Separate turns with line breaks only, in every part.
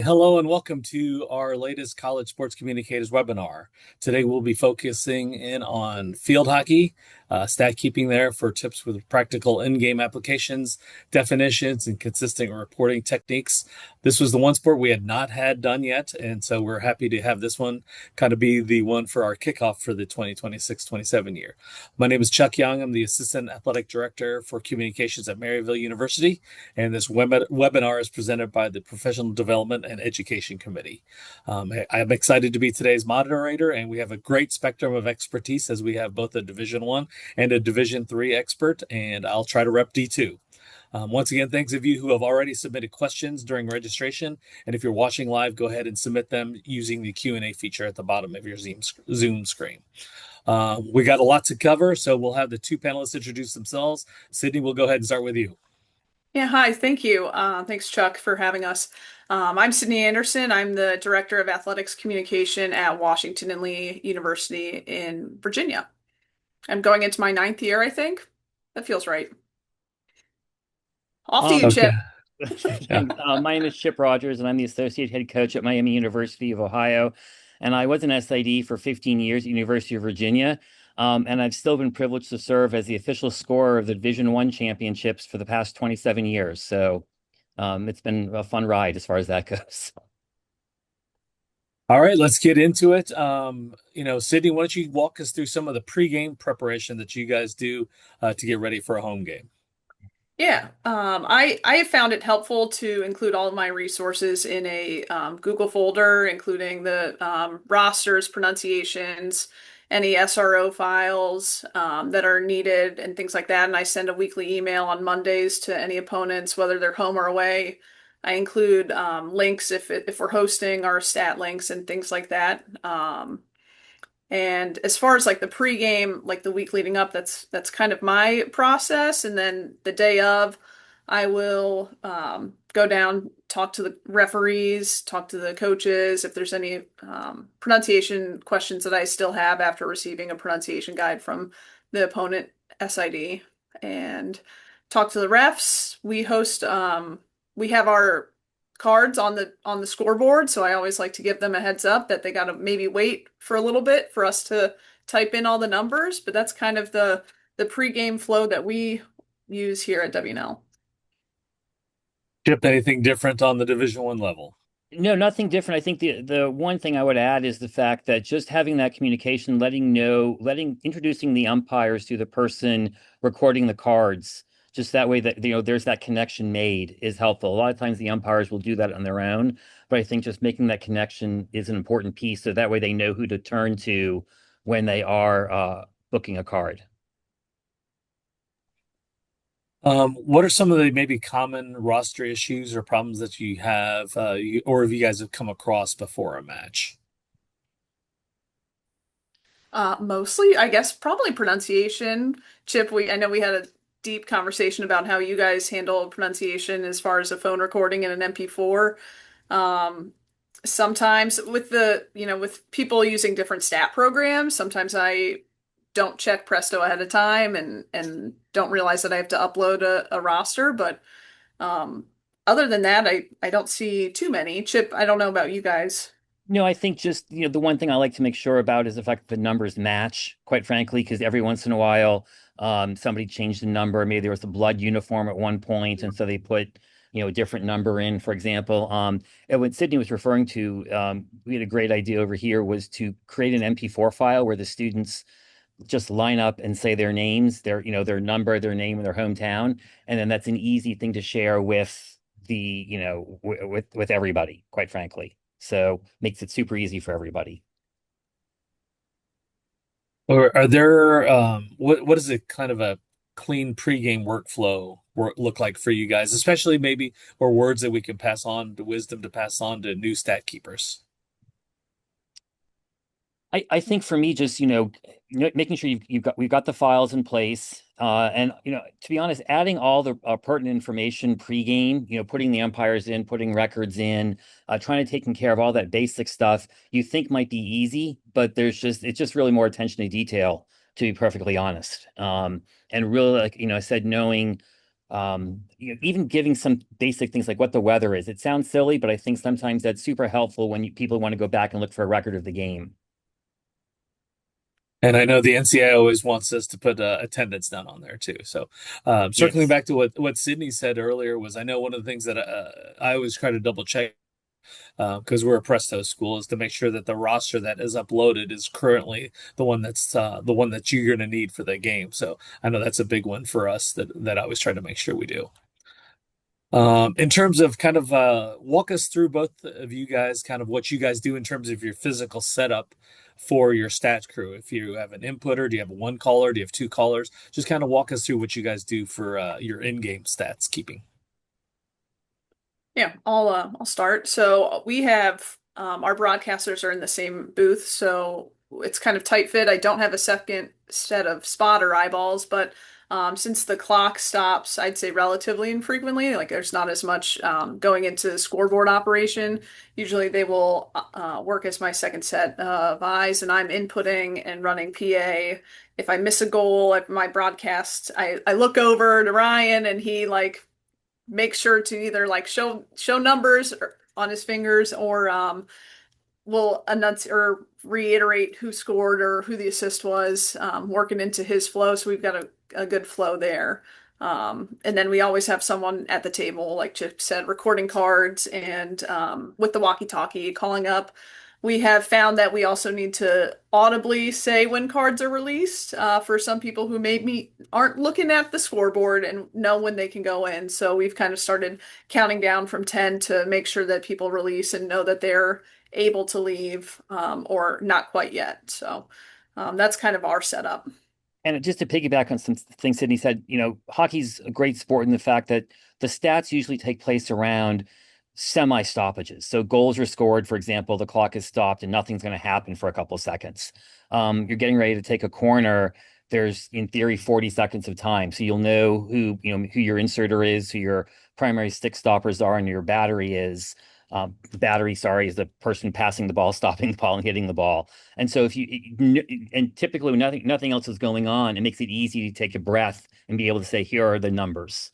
Hello and welcome to our latest College Sports Communicators webinar. Today we'll be focusing in on field hockey, stat keeping there for tips with practical in-game applications, definitions, and consistent reporting techniques. This was the one sport we had not had done yet, and so we're happy to have this one kind of be the one for our kickoff for the 2026-27 year. My name is Chuck Young. I'm the Assistant Athletic Director for Communications at Maryville University, and this webinar is presented by the Professional Development and Education Committee. I'm excited to be today's moderator, and we have a great spectrum of expertise as we have both a Division I and a Division III expert, and I'll try to rep D2. Once again, thanks of you who have already submitted questions during registration, and if you're watching live, go ahead and submit them using the Q&A feature at the bottom of your Zoom screen. We got a lot to cover, so we'll have the two panelists introduce themselves. Sydney, we'll go ahead and start with you.
Yeah, hi, thank you. Thanks, Chuck, for having us. I'm Sydney Anderson. I'm the Director of Athletics Communication at Washington and Lee University in Virginia. I'm going into my 9th year, I think. That feels right. Off to you,
Okay.
Chip.
My name is Chip Rogers, and I'm the Associate Head Coach at Miami University of Ohio. And I was an SID for 15 years at University of Virginia. And I've still been privileged to serve as the official scorer of the Division I championships for the past 27 years. So it's been a fun ride as far as that goes.
All right, let's get into it. Sydney, why don't you walk us through some of the pregame preparation that you guys do to get ready for a home game?
Yeah, I have found it helpful to include all of my resources in a Google folder, including the rosters, pronunciations, any SRO files that are needed, and things like that. And I send a weekly email on Mondays to any opponents, whether they're home or away. I include links if we're hosting, our stat links and things like that. And as far as like the pregame, like the week leading up, that's kind of my process. And then the day of, I will go down, talk to the referees, talk to the coaches, if there's any pronunciation questions that I still have after receiving a pronunciation guide from the opponent SID, and talk to the refs. We have our cards on the scoreboard, so I always like to give them a heads up that they got to maybe wait for a little bit for us to type in all the numbers, but that's kind of the pregame flow that we use here at WNL.
Chip, anything different on the Division I level?
No, nothing different. I think the one thing I would add is the fact that just having that communication, introducing the umpires to the person recording the cards, just that way that there's that connection made is helpful. A lot of times the umpires will do that on their own, but I think just making that connection is an important piece, so that way they know who to turn to when they are booking a card.
What are some of the maybe common roster issues or problems that you have, or have you guys have come across before a match?
Mostly, I guess, probably pronunciation. Chip, I know we had a deep conversation about how you guys handle pronunciation as far as a phone recording and an MP4. Sometimes with people using different stat programs, sometimes I don't check Presto ahead of time and don't realize that I have to upload a roster. But other than that, I don't see too many. Chip, I don't know about you guys.
No, I think just, the one thing I like to make sure about is the fact that the numbers match, quite frankly, because every once in a while, somebody changed the number. Maybe there was a blood uniform at one point, and so they put, a different number in, for example. And what Sydney was referring to, we had a great idea over here, was to create an MP4 file where the students just line up and say their names, their number, their name, and their hometown. And then that's an easy thing to share with with everybody, quite frankly. So makes it super easy for everybody.
Or are there what is it kind of a clean pregame workflow look like for you guys, especially maybe or words that we can pass on to wisdom to pass on to new stat keepers?
I think for me, just making sure we've got the files in place, and to be honest, adding all the pertinent information pregame, putting the umpires in, putting records in, trying to taking care of all that basic stuff you think might be easy, but it's just really more attention to detail, to be perfectly honest. And really, like I said, knowing Even giving some basic things like what the weather is. It sounds silly, but I think sometimes that's super helpful when people want to go back and look for a record of the game.
And I know the NCAA always wants us to put attendance down on there too. So, circling
Yes.
back to what Sydney said earlier was, I know one of the things that I always try to double check because we're a Presto school is to make sure that the roster that is uploaded is currently the one that you're going to need for the game. So I know that's a big one for us that I always try to make sure we do. In terms of kind of walk us through both of you guys, kind of what you guys do in terms of your physical setup for your stats crew. If you have an inputter, do you have a one caller? Do you have two callers? Just kind of walk us through what you guys do for your in-game stats keeping.
Yeah, I'll start. So we have our broadcasters are in the same booth, so it's kind of tight fit. I don't have a second set of spotter eyeballs, but since the clock stops, I'd say relatively infrequently. Like there's not as much going into scoreboard operation. Usually they will work as my second set of eyes, and I'm inputting and running PA. If I miss a goal at my broadcast, I look over to Ryan and he like make sure to either like show numbers on his fingers or will enunciate or reiterate who scored or who the assist was, working into his flow. So we've got a good flow there. And then we always have someone at the table, like Chip said, recording cards and with the walkie-talkie calling up. We have found that we also need to audibly say when cards are released for some people who maybe aren't looking at the scoreboard and know when they can go in. So we've kind of started counting down from 10 to make sure that people release and know that they're able to leave or not quite yet. So that's kind of our setup.
And just to piggyback on some things Sydney said, hockey's a great sport in the fact that the stats usually take place around semi-stoppages. So goals are scored, for example, the clock is stopped and nothing's going to happen for a couple of seconds. You're getting ready to take a corner. There's, in theory, 40 seconds of time. So you'll know who your inserter is, who your primary stick stoppers are, and your battery is. The battery, sorry, is the person passing the ball, stopping the ball, and hitting the ball. And so and typically when nothing else is going on, it makes it easy to take a breath and be able to say, here are the numbers.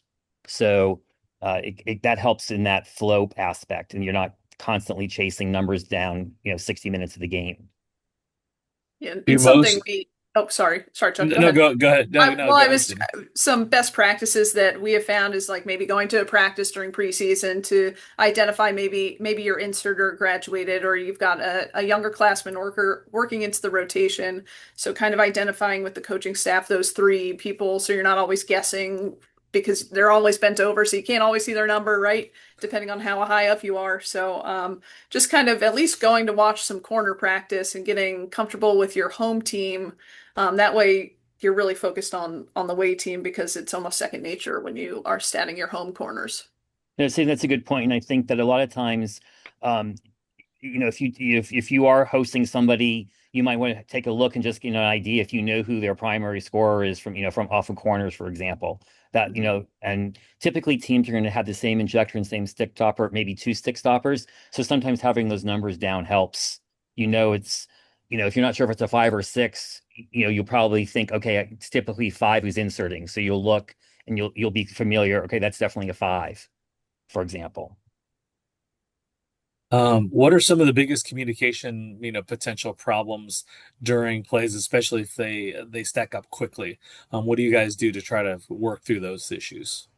So that helps in that flow aspect, and you're not constantly chasing numbers down, 60 minutes of the game.
Yeah,
Do
and something
most
oh, sorry, Chuck, go
no
ahead.
go ahead. No, no,
Well,
go
I
ahead,
was
Sydney.
some best practices that we have found is like maybe going to a practice during preseason to identify maybe your inserter graduated or you've got a younger classman working into the rotation. So kind of identifying with the coaching staff those three people so you're not always guessing because they're always bent over, so you can't always see their number, right? Depending on how high up you are. So just kind of at least going to watch some corner practice and getting comfortable with your home team. That way you're really focused on the away team because it's almost second nature when you are statting your home corners.
No, see, that's a good point, and I think that a lot of times, um, if you are hosting somebody, you might want to take a look and just get an idea if you know who their primary scorer is from off of corners, for example. That and typically teams are going to have the same injector and same stick stopper, maybe two stick stoppers. So sometimes having those numbers down helps. It's if you're not sure if it's a five or six, you'll probably think, okay, it's typically five who's inserting. So you'll look and you'll be familiar. Okay, that's definitely a five, for example.
What are some of the biggest communication, potential problems during plays, especially if they stack up quickly? What do you guys do to try to work through those issues?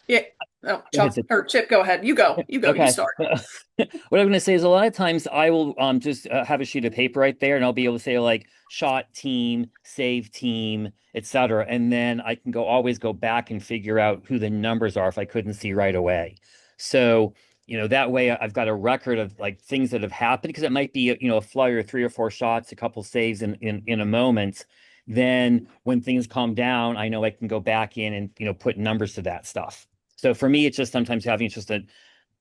Yeah. Oh,
Go ahead,
Chuck or Chip, go ahead. You go. You go. You
Okay.
start.
What I'm going to say is a lot of times I will just have a sheet of paper right there and I'll be able to say like shot team, save team, etc. And then I can always go back and figure out who the numbers are if I couldn't see right away. So, that way I've got a record of like things that have happened because it might be, a flurry of three or four shots, a couple saves in a moment. Then when things calm down, I know I can go back in and, put numbers to that stuff. So for me, it's just sometimes having just a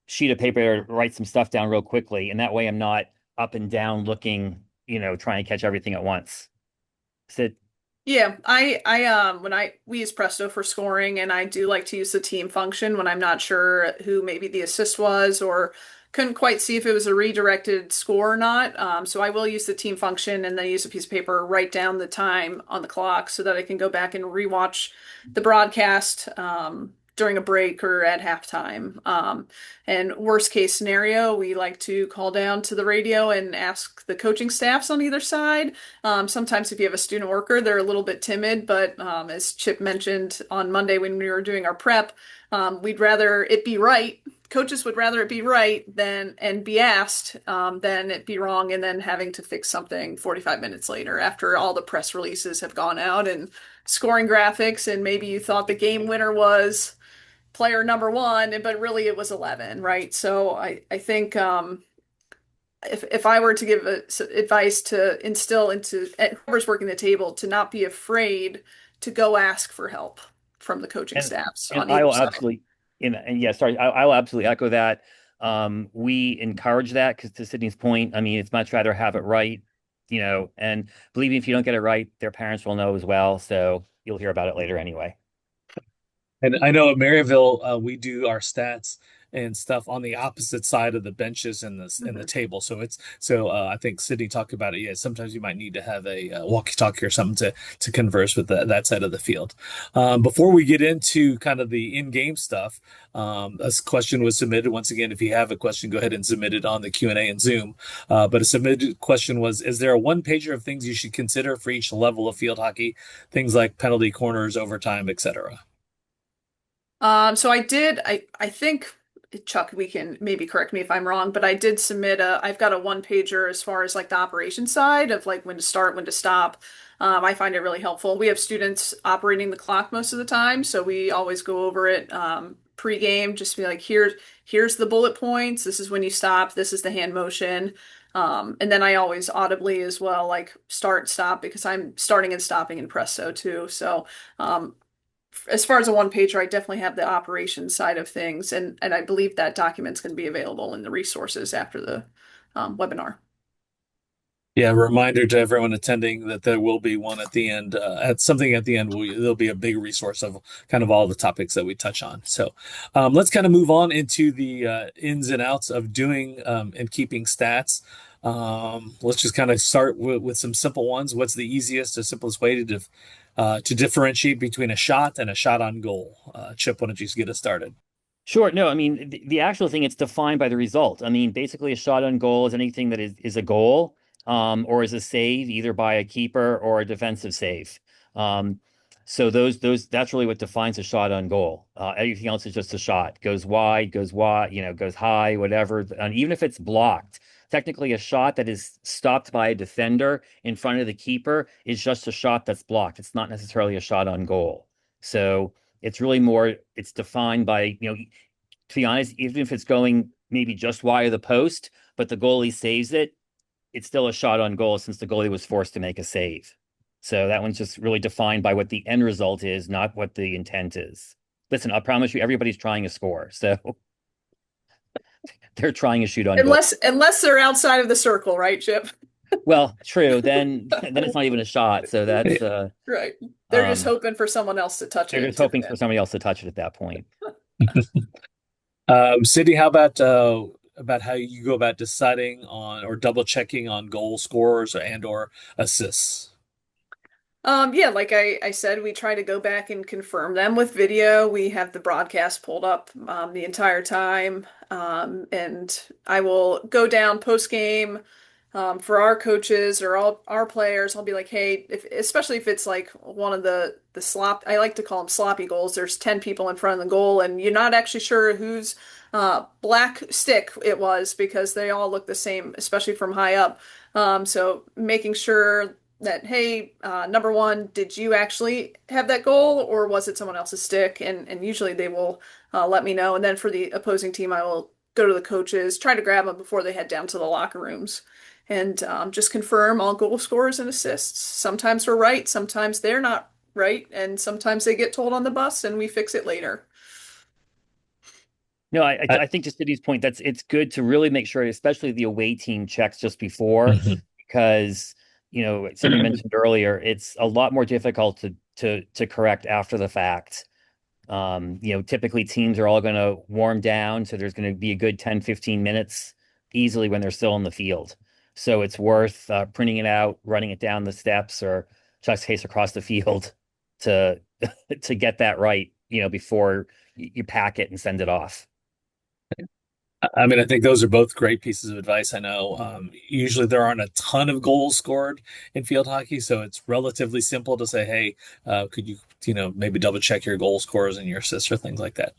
sheet of paper to write some stuff down real quickly, and that way I'm not up and down looking, trying to catch everything at once. So
Yeah, when we use Presto for scoring and I do like to use the team function when I'm not sure who maybe the assist was or couldn't quite see if it was a redirected score or not. So I will use the team function and then use a piece of paper, write down the time on the clock so that I can go back and rewatch the broadcast during a break or at halftime. And worst case scenario, we like to call down to the radio and ask the coaching staffs on either side. Sometimes if you have a student worker, they're a little bit timid, but as Chip mentioned on Monday when we were doing our prep, we'd rather it be right. Coaches would rather it be right than and be asked than it be wrong and then having to fix something 45 minutes later after all the press releases have gone out and scoring graphics and maybe you thought the game winner was player number one, but really it was 11, right? So I think if I were to give advice to instill into whoever's working the table to not be afraid to go ask for help from the coaching
And
staffs
and
on
I
either
will
side.
absolutely and yeah, sorry, I will absolutely echo that. We encourage that because to Sydney's point, I mean, it's much rather have it right, and believe me, if you don't get it right, their parents will know as well. So you'll hear about it later anyway.
And I know at Maryville, we do our stats and stuff on the opposite side of the benches and the
Mhm.
table. So I think Sydney talked about it. Yeah, sometimes you might need to have a walkie-talkie or something to converse with that side of the field. Before we get into kind of the in-game stuff, this question was submitted. Once again, if you have a question, go ahead and submit it on the Q&A in Zoom. But a submitted question was: Is there a one pager of things you should consider for each level of field hockey? Things like penalty corners, overtime, etc.
So I did, I think, Chuck, we can maybe correct me if I'm wrong, but I did submit I've got a one pager as far as like the operation side of like when to start, when to stop. I find it really helpful. We have students operating the clock most of the time, so we always go over it pre-game, just be like, here's the bullet points. This is when you stop. This is the hand motion. And then I always audibly as well, like start, stop, because I'm starting and stopping in Presto too. So as far as a one pager, I definitely have the operations side of things, and I believe that document's going to be available in the resources after the webinar.
Yeah, reminder to everyone attending that there will be one at the end. At something at the end, there'll be a big resource of kind of all the topics that we touch on. So let's kind of move on into the ins and outs of doing and keeping stats. Let's just kind of start with some simple ones. What's the easiest or simplest way to differentiate between a shot and a shot on goal? Chip, why don't you just get us started?
Sure. No, I mean the actual thing, it's defined by the result. I mean, basically a shot on goal is anything that is a goal, or is a save either by a keeper or a defensive save. Um, so those that's really what defines a shot on goal. Everything else is just a shot. Goes wide, goes high, whatever. And even if it's blocked, technically a shot that is stopped by a defender in front of the keeper is just a shot that's blocked. It's not necessarily a shot on goal. So it's really more, it's defined by, to be honest, even if it's going maybe just wide of the post, but the goalie saves it, it's still a shot on goal since the goalie was forced to make a save. So that one's just really defined by what the end result is, not what the intent is. Listen, I promise you, everybody's trying to score. So they're trying to shoot on goal.
Unless they're outside of the circle, right, Chip?
Well, true. Then it's not even a shot. So that's
Right. They're just
um
hoping for someone else to touch
they're
it
just
into the
hoping for
net.
somebody else to touch it at that point.
Sydney, how about how you go about deciding on or double checking on goal scorers or assists?
Yeah, like I said, we try to go back and confirm them with video. We have the broadcast pulled up the entire time. And I will go down post game for our coaches or all our players. I'll be like, hey, especially if it's like one of the slop, I like to call them sloppy goals. There's 10 people in front of the goal, and you're not actually sure whose black stick it was because they all look the same, especially from high up. So making sure that, hey, number one, did you actually have that goal or was it someone else's stick? And usually they will let me know. And then for the opposing team, I will go to the coaches, try to grab them before they head down to the locker rooms, and just confirm all goal scores and assists. Sometimes we're right, sometimes they're not right, and sometimes they get told on the bus and we fix it later.
No, I
I,
I think to City's point, it's good to really make sure, especially the away team checks just before,
Mhm.
because Sydney mentioned earlier, it's a lot more difficult to correct after the fact. Typically teams are all going to warm down, so there's going to be a good 10, 15 minutes easily when they're still in the field. So it's worth printing it out, running it down the steps, or Chuck's case across the field to to get that right, before you pack it and send it off.
I mean, I think those are both great pieces of advice. I know usually there aren't a ton of goals scored in field hockey, so it's relatively simple to say, "Hey, could you, maybe double check your goal scores and your assists or things like that."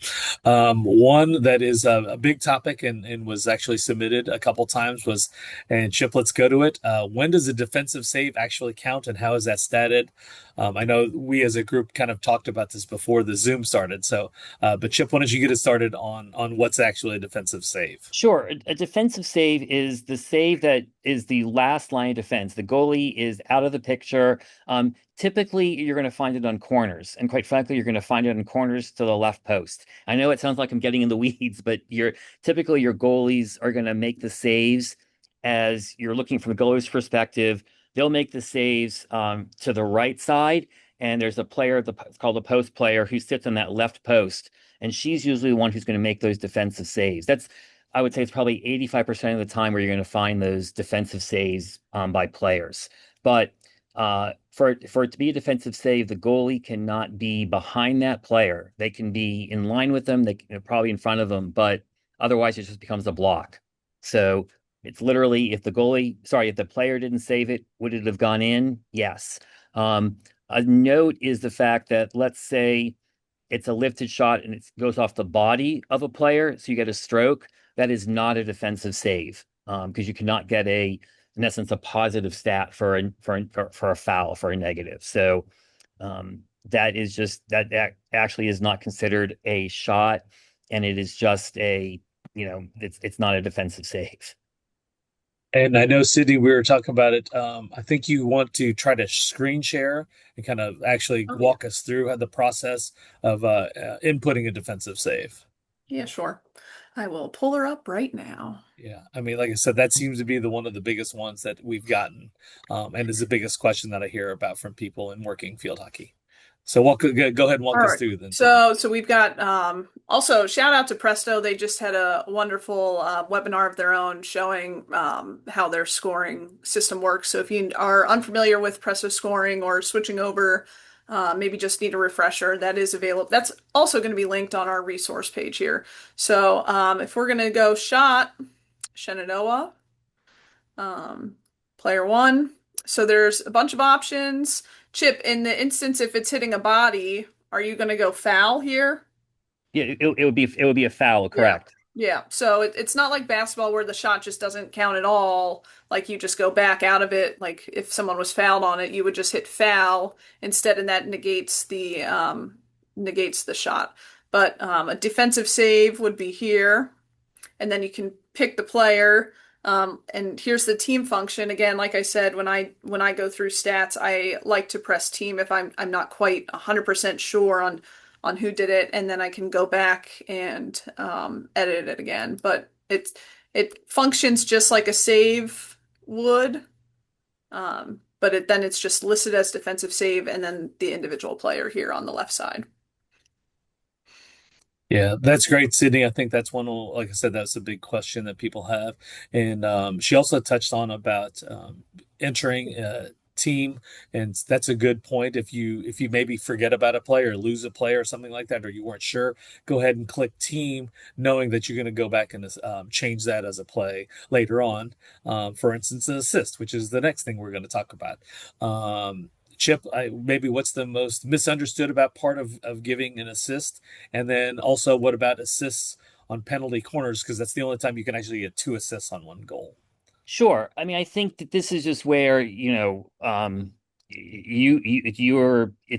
One that is a big topic and was actually submitted a couple times was, and Chip, let's go to it. When does a defensive save actually count, and how is that statted? I know we as a group kind of talked about this before the Zoom started. So, but Chip, why don't you get us started on what's actually a defensive save?
Sure. A defensive save is the save that is the last line of defense. The goalie is out of the picture. Typically, you're going to find it on corners. And quite frankly, you're going to find it on corners to the left post. I know it sounds like I'm getting in the weeds, but typically your goalies are going to make the saves as you're looking from the goalie's perspective. They'll make the saves to the right side. And there's a player, it's called a post player, who sits on that left post. And she's usually the one who's going to make those defensive saves. I would say it's probably 85% of the time where you're going to find those defensive saves by players. But for it to be a defensive save, the goalie cannot be behind that player. They can be in line with them. Probably in front of them, but otherwise it just becomes a block. So it's literally, if the player didn't save it, would it have gone in? Yes. A note is the fact that, let's say it's a lifted shot and it goes off the body of a player, so you get a stroke. That is not a defensive save, because you cannot get in essence, a positive stat for a foul, for a negative. So that actually is not considered a shot, and it is just it's not a defensive save.
And I know, Sydney, we were talking about it. I think you want to try to screen share and kind of actually
Oh, yeah.
walk us through the process of inputting a defensive save.
Yeah, sure. I will pull her up right now.
Yeah, I mean, like I said, that seems to be one of the biggest ones that we've gotten, and is the biggest question that I hear about from people in working field hockey. So, go ahead and
All
walk us
right.
through then, Sydney.
So we've got also shout out to Presto. They just had a wonderful webinar of their own showing how their scoring system works. So if you are unfamiliar with Presto scoring or switching over, maybe just need a refresher, that is available. That's also going to be linked on our resource page here. So if we're going to go shot, Shenandoah, um, player one. So there's a bunch of options. Chip, in the instance if it's hitting a body, are you going to go foul here?
Yeah, it would be a foul,
Yeah.
correct?
Yeah. So it's not like basketball where the shot just doesn't count at all. Like you just go back out of it. Like if someone was fouled on it, you would just hit foul instead, and that negates the shot. But a defensive save would be here, and then you can pick the player. And here's the team function. Again, like I said, when I go through stats, I like to press team if I'm not quite 100% sure on who did it, and then I can go back and edit it again. But it functions just like a save would, but then it's just listed as defensive save, and then the individual player here on the left side.
Yeah, that's great, Sydney. I think that's like I said, that's a big question that people have. And she also touched on about entering a team, and that's a good point. If you maybe forget about a player, or lose a player, or something like that, or you weren't sure, go ahead and click team, knowing that you're going to go back and change that as a play later on. For instance, an assist, which is the next thing we're going to talk about. Chip, maybe what's the most misunderstood about part of giving an assist? And then also, what about assists on penalty corners? Because that's the only time you can actually get two assists on one goal.
Sure. I mean, I think that this is just where, it's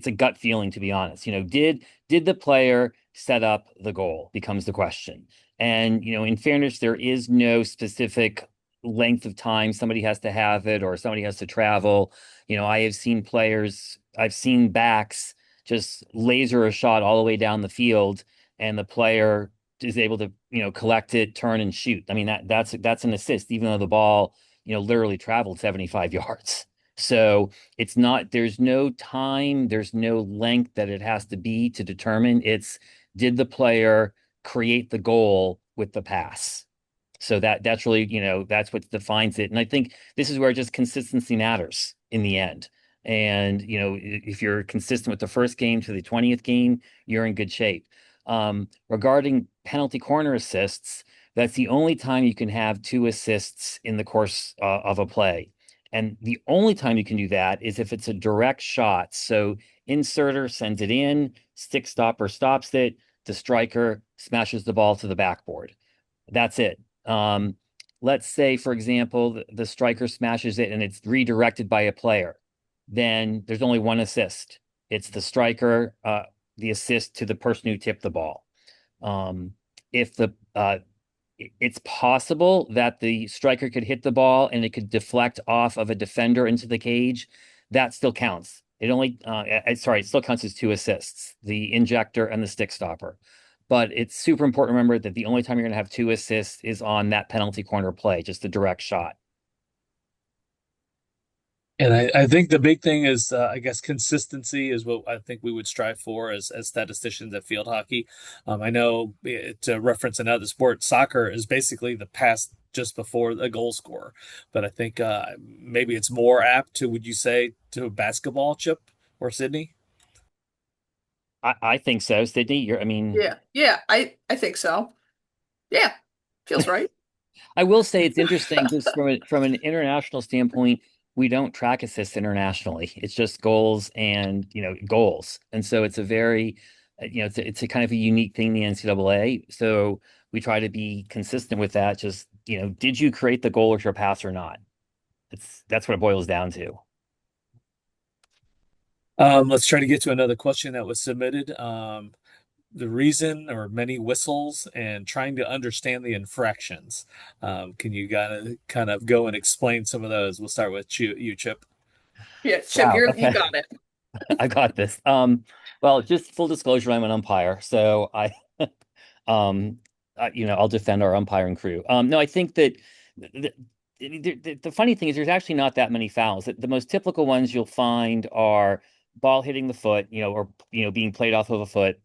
a gut feeling, to be honest. Did the player set up the goal becomes the question. And, in fairness, there is no specific length of time somebody has to have it or somebody has to travel. I've seen backs just laser a shot all the way down the field, and the player is able to, collect it, turn and shoot. I mean, that's an assist, even though the ball, literally traveled 75 yards. So it's not, there's no time, there's no length that it has to be to determine. It's, did the player create the goal with the pass? So that's really, that's what defines it. And I think this is where just consistency matters in the end. And, if you're consistent with the first game to the 20th game, you're in good shape. Regarding penalty corner assists, that's the only time you can have two assists in the course of a play. And the only time you can do that is if it's a direct shot. So inserter sends it in, stick stopper stops it, the striker smashes the ball to the backboard. That's it. Um, let's say, for example, the striker smashes it and it's redirected by a player. Then there's only one assist. It's the striker, the assist to the person who tipped the ball. Um, if the It's possible that the striker could hit the ball and it could deflect off of a defender into the cage. That still counts. It still counts as two assists, the injector and the stick stopper. But it's super important to remember that the only time you're going to have two assists is on that penalty corner play, just a direct shot.
And I think the big thing is, I guess, consistency is what I think we would strive for as statisticians at field hockey. I know to reference another sport, soccer is basically the pass just before the goal scorer. But I think maybe it's more apt to, would you say, to basketball, Chip or Sydney?
I think so, Sydney.
Yeah. Yeah, I think so. Yeah. Feels right.
I will say it's interesting just from an international standpoint, we don't track assists internationally. It's just goals and goals. And so it's a very it's a kind of a unique thing in the NCAA. So we try to be consistent with that. Just, did you create the goal with your pass or not? That's what it boils down to.
Let's try to get to another question that was submitted. The reason or many whistles and trying to understand the infractions. Can you kind of go and explain some of those? We'll start with you, Chip.
Yeah, Chip,
Wow.
you
Okay.
got it.
I got this. Well, just full disclosure, I'm an umpire, so um, I'll defend our umpiring crew. No, I think that the funny thing is there's actually not that many fouls. The most typical ones you'll find are ball hitting the foot, or being played off of a foot,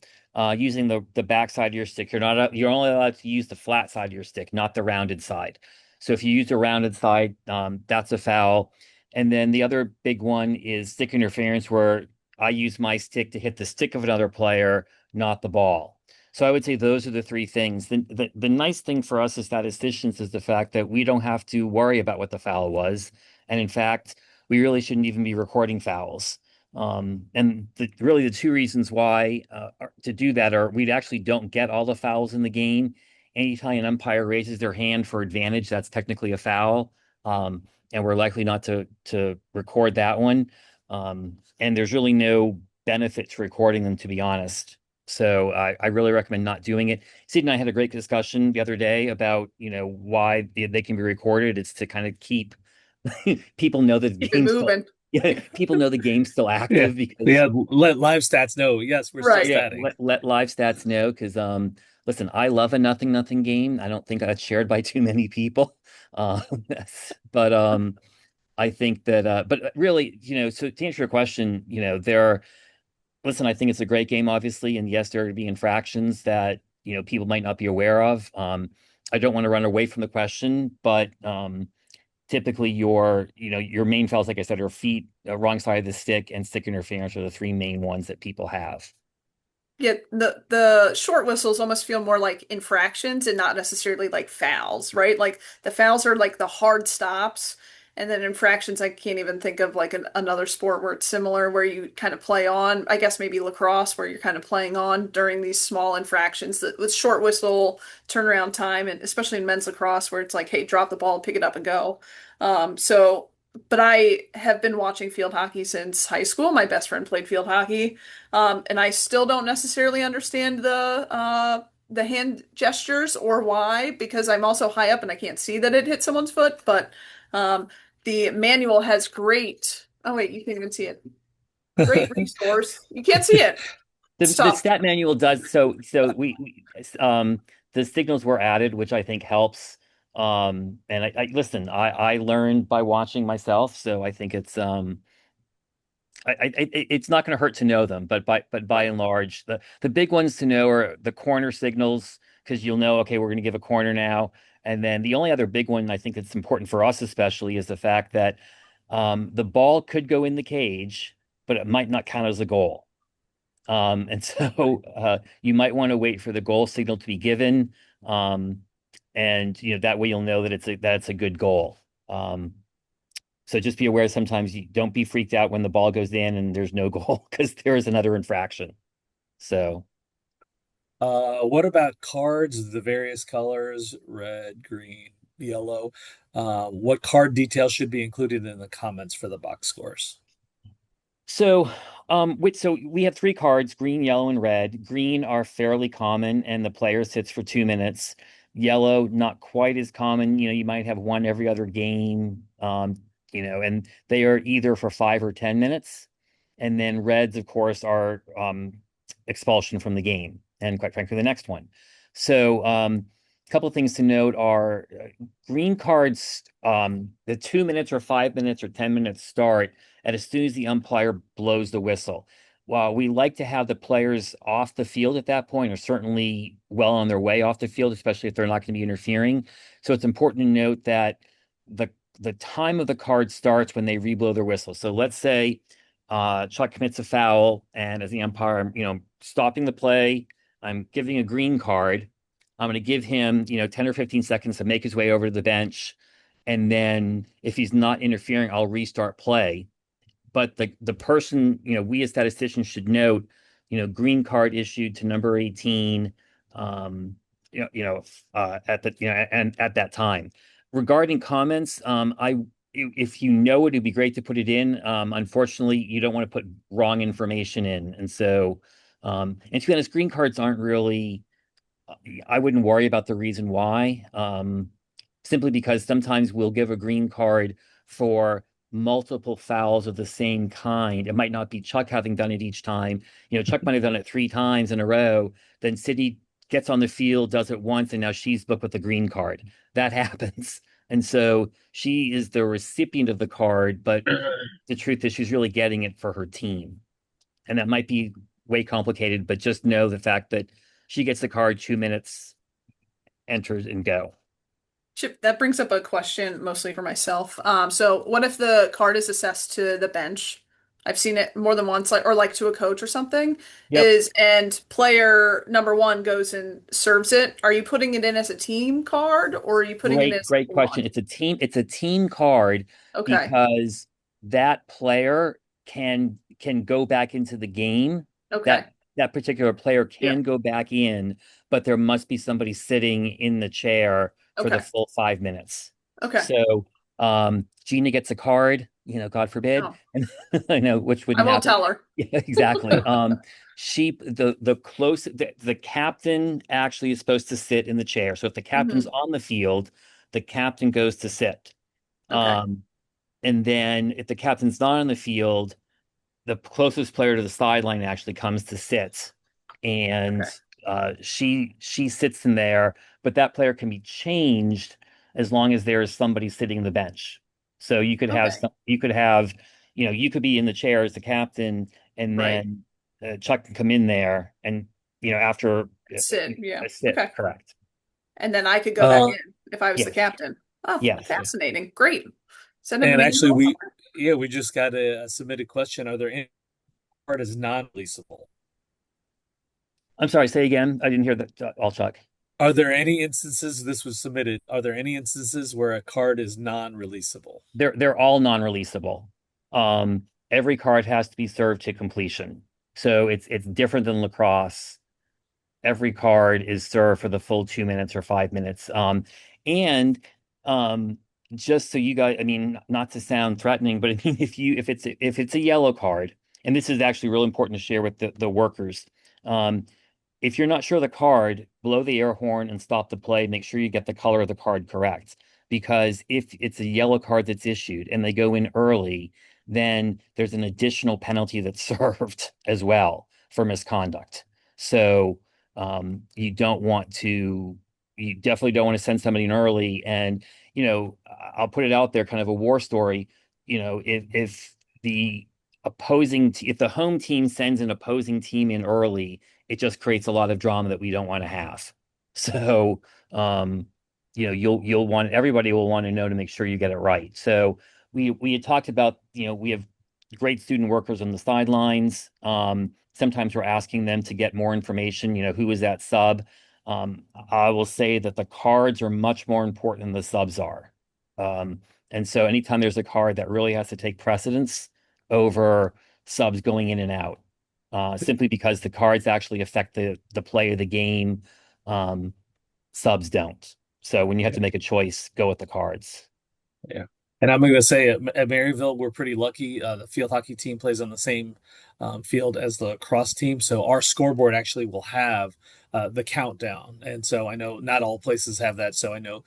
using the back side of your stick. You're only allowed to use the flat side of your stick, not the rounded side. So if you use the rounded side, that's a foul. And then the other big one is stick interference, where I use my stick to hit the stick of another player, not the ball. So I would say those are the three things. The nice thing for us as statisticians is the fact that we don't have to worry about what the foul was. And in fact, we really shouldn't even be recording fouls. And really the two reasons why to do that are we actually don't get all the fouls in the game. Anytime an umpire raises their hand for advantage, that's technically a foul. And we're likely not to record that one. And there's really no benefit to recording them, to be honest. So I really recommend not doing it. Sid and I had a great discussion the other day about, why they can be recorded. It's to kind of keep people know that the
Keep it
game's still,
moving.
yeah, people know the game's still
Yeah,
active because
yeah. Let live stats know. Yes, we're still
Right.
yeah,
statting.
let live stats know because listen, I love a nothing game. I don't think that's shared by too many people. Um, but I think that but really, so to answer your question, listen, I think it's a great game, obviously, and yes, there are going to be infractions that, people might not be aware of. I don't want to run away from the question, but typically your main fouls, like I said, are feet, wrong side of the stick, and stick interference are the three main ones that people have.
Yeah, the short whistles almost feel more like infractions and not necessarily like fouls, right? Like the fouls are like the hard stops, and then infractions I can't even think of like another sport where it's similar where you kind of play on. I guess maybe lacrosse where you're kind of playing on during these small infractions that with short whistle turnaround time, and especially in men's lacrosse where it's like, hey, drop the ball, pick it up and go. So but I have been watching field hockey since high school. My best friend played field hockey. And I still don't necessarily understand the hand gestures or why, because I'm also high up and I can't see that it hit someone's foot. But um, the manual has great. Oh wait, you can't even see it. Great resource. You can't see it.
The
It's
the
tough.
stat manual does so we the signals were added, which I think helps. And I listen, I learned by watching myself, so I think it's not going to hurt to know them, but by
Right.
and large, the big ones to know are the corner signals, because you'll know, okay, we're going to give a corner now. And then the only other big one I think that's important for us especially is the fact that the ball could go in the cage, but it might not count as a goal. And so you might want to wait for the goal signal to be given, um, and that way you'll know that it's a good goal. Um, so just be aware sometimes you don't be freaked out when the ball goes in and there's no goal because there is another infraction. So
What about cards, the various colors, red, green, yellow? What card details should be included in the comments for the box scores?
so we have three cards, green, yellow, and red. Green are fairly common, and the player sits for 2 minutes. Yellow, not quite as common. You might have one every other game. And they are either for 5 or 10 minutes. And then reds, of course, are expulsion from the game, and quite frankly, the next one. So, a couple of things to note are green cards, the 2 minutes or 5 minutes or 10 minutes start and as soon as the umpire blows the whistle. While we like to have the players off the field at that point, or certainly well on their way off the field, especially if they're not going to be interfering. So it's important to note that the the time of the card starts when they reblow their whistle. So let's say Chuck commits a foul, and as the umpire, I'm stopping the play. I'm giving a green card. I'm going to give him 10 or 15 seconds to make his way over to the bench, and then if he's not interfering, I'll restart play. But the person, we as statisticians should note, green card issued to number 18, um, at the, and at that time. Regarding comments, if you know it, it'd be great to put it in. Unfortunately, you don't want to put wrong information in. And to be honest, green cards aren't really, I wouldn't worry about the reason why. Simply because sometimes we'll give a green card for multiple fouls of the same kind. It might not be Chuck having done it each time. Chuck might have done it 3 times in a row. Then City gets on the field, does it once, and now she's booked with a green card. That happens. And so she is the recipient of the card, but the truth is she's really getting it for her team. And that might be way complicated, but just know the fact that she gets the card 2 minutes, enters and go.
Chip, that brings up a question mostly for myself. So what if the card is assessed to the bench? I've seen it more than once, like or like to a coach or something.
Yep.
And player number one goes and serves it. Are you putting it in as a team card or are you putting it in as
Great question.
one?
It's a team card
Okay.
because that player can go back into the game.
Okay.
That that particular player
Yeah.
can go back in, but there must be somebody sitting in the chair for the
Okay.
full 5 minutes.
Okay.
So Gina gets a card, God forbid,
Oh,
and I know which
I
wouldn't
won't
happen.
tell her.
Yeah, exactly. The captain actually is supposed to sit in the chair. So if the captain's
Hmm.
on the field, the captain goes to sit.
Okay.
Um, and then if the captain's not on the field, the closest player to the sideline actually comes to sit, and
Okay.
she sits in there, but that player can be changed as long as there is somebody sitting on the bench. So
Okay.
you could be in the chair as the captain, and
Right.
then Chuck can come in there, and after
Sit. Yeah.
a sit,
Okay.
correct?
And then I could go back
Uh,
in if I was the
Yes,
captain. Oh,
yes.
fascinating. Great. Send them to
and
me.
actually, we just got a submitted question. Are there any card is non-releasable?
I'm sorry. Say again. I didn't hear that. All Chuck.
Are there any instances this was submitted? Are there any instances where a card is non-releasable?
They're all non-releasable. Every card has to be served to completion. So it's different than lacrosse. Every card is served for the full 2 minutes or 5 minutes. And just so you guys, I mean, not to sound threatening, but I mean, if it's a yellow card, and this is actually real important to share with the workers. Um, if you're not sure of the card, blow the air horn and stop the play. Make sure you get the color of the card correct. Because if it's a yellow card that's issued and they go in early, then there's an additional penalty that's served as well for misconduct. So you don't want to you definitely don't want to send somebody in early. And, I'll put it out there, kind of a war story. If the if the home team sends an opposing team in early, it just creates a lot of drama that we don't want to have. So, um, you'll want everybody will want to know to make sure you get it right. So we had talked about, we have great student workers on the sidelines. Sometimes we're asking them to get more information, who is that sub? I will say that the cards are much more important than the subs are. And so anytime there's a card that really has to take precedence over subs going in and out, simply because the cards actually affect the play of the game, subs don't. So when you have to make a choice, go with the cards.
Yeah. And I'm going to say at Maryville, we're pretty lucky. The field hockey team plays on the same field as the lacrosse team. So our scoreboard actually will have the countdown. And so I know not all places have that. So I know